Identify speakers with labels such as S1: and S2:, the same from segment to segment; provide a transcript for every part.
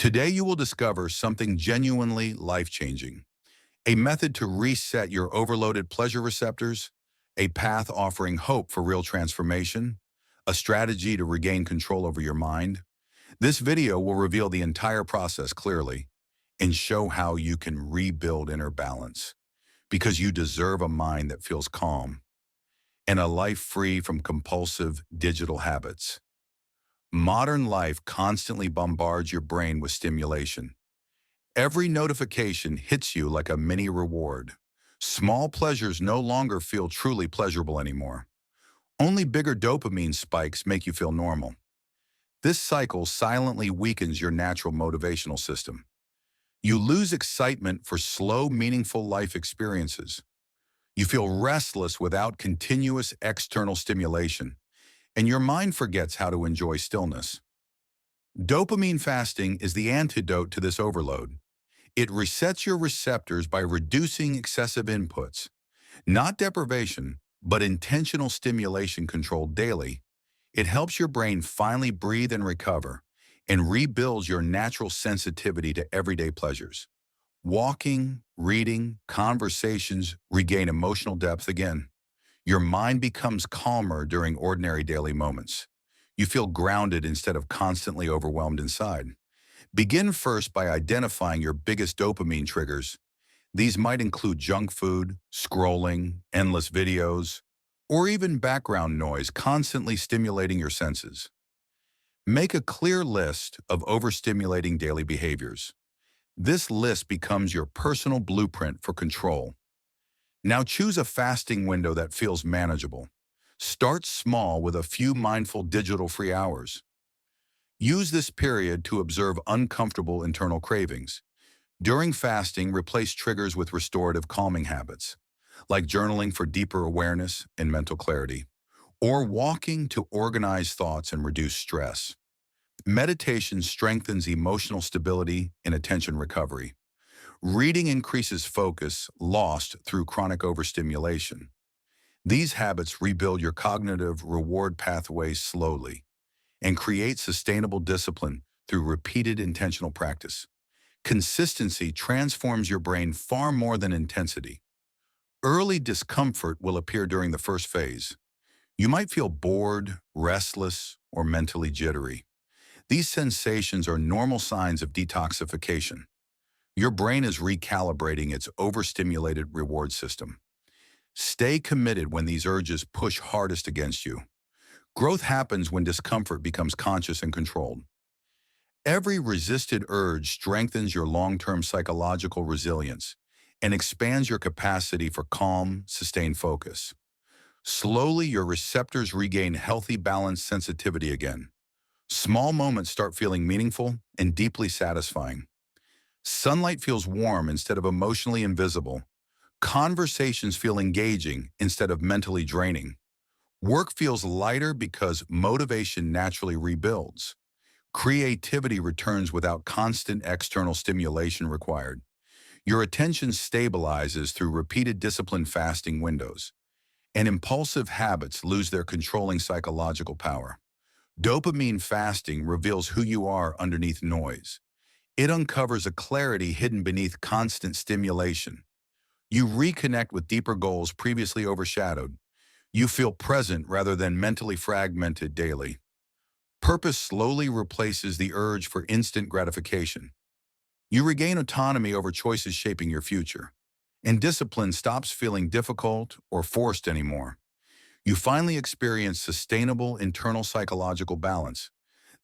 S1: Today you will discover something genuinely life-changing, a method to reset your overloaded pleasure receptors, a path offering hope for real transformation, a strategy to regain control over your mind. This video will reveal the entire process clearly and show how you can rebuild inner balance because you deserve a mind that feels calm and a life free from compulsive digital habits. Modern life constantly bombards your brain with stimulation. Every notification hits you like a mini reward. Small pleasures no longer feel truly pleasurable anymore. Only bigger dopamine spikes make you feel normal. This cycle silently weakens your natural motivational system. You lose excitement for slow, meaningful life experiences. You feel restless without continuous external stimulation, and your mind forgets how to enjoy stillness. Dopamine fasting is the antidote to this overload. It resets your receptors by reducing excessive inputs, not deprivation, but intentional stimulation controlled daily. It helps your brain finally breathe and recover and rebuilds your natural sensitivity to everyday pleasures. Walking, reading, conversations regain emotional depth again. Your mind becomes calmer during ordinary daily moments. You feel grounded instead of constantly overwhelmed inside. Begin first by identifying your biggest dopamine triggers. These might include junk food, scrolling, endless videos, or even background noise constantly stimulating your senses. Make a clear list of overstimulating daily behaviors. This list becomes your personal blueprint for control. Now choose a fasting window that feels manageable. Start small with a few mindful digital-free hours. Use this period to observe uncomfortable internal cravings. During fasting, replace triggers with restorative calming habits, like journaling for deeper awareness and mental clarity, or walking to organize thoughts and reduce stress. Meditation strengthens emotional stability and attention recovery. Reading increases focus lost through chronic overstimulation. These habits rebuild your cognitive reward pathways slowly and create sustainable discipline through repeated intentional practice. Consistency transforms your brain far more than intensity. Early discomfort will appear during the first phase. You might feel bored, restless, or mentally jittery. These sensations are normal signs of detoxification. Your brain is recalibrating its overstimulated reward system. Stay committed when these urges push hardest against you. Growth happens when discomfort becomes conscious and controlled. Every resisted urge strengthens your long-term psychological resilience and expands your capacity for calm, sustained focus. Slowly, your receptors regain healthy, balanced sensitivity again. Small moments start feeling meaningful and deeply satisfying. Sunlight feels warm instead of emotionally invisible. Conversations feel engaging instead of mentally draining. Work feels lighter because motivation naturally rebuilds. Creativity returns without constant external stimulation required. Your attention stabilizes through repeated disciplined fasting windows, and impulsive habits lose their controlling psychological power. Dopamine fasting reveals who you are underneath noise. It uncovers a clarity hidden beneath constant stimulation. You reconnect with deeper goals previously overshadowed. You feel present rather than mentally fragmented daily. Purpose slowly replaces the urge for instant gratification. You regain autonomy over choices shaping your future. And discipline stops feeling difficult or forced anymore. You finally experience sustainable internal psychological balance.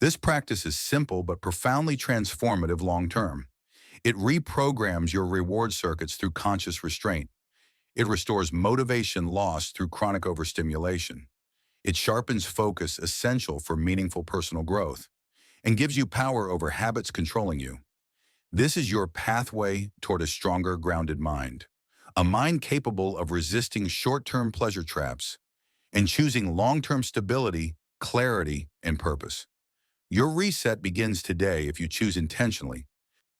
S1: This practice is simple but profoundly transformative long-term. It reprograms your reward circuits through conscious restraint. It restores motivation lost through chronic overstimulation. It sharpens focus essential for meaningful personal growth and gives you power over habits controlling you. This is your pathway toward a stronger, grounded mind. A mind capable of resisting short-term pleasure traps and choosing long-term stability, clarity, and purpose. Your reset begins today if you choose intentionally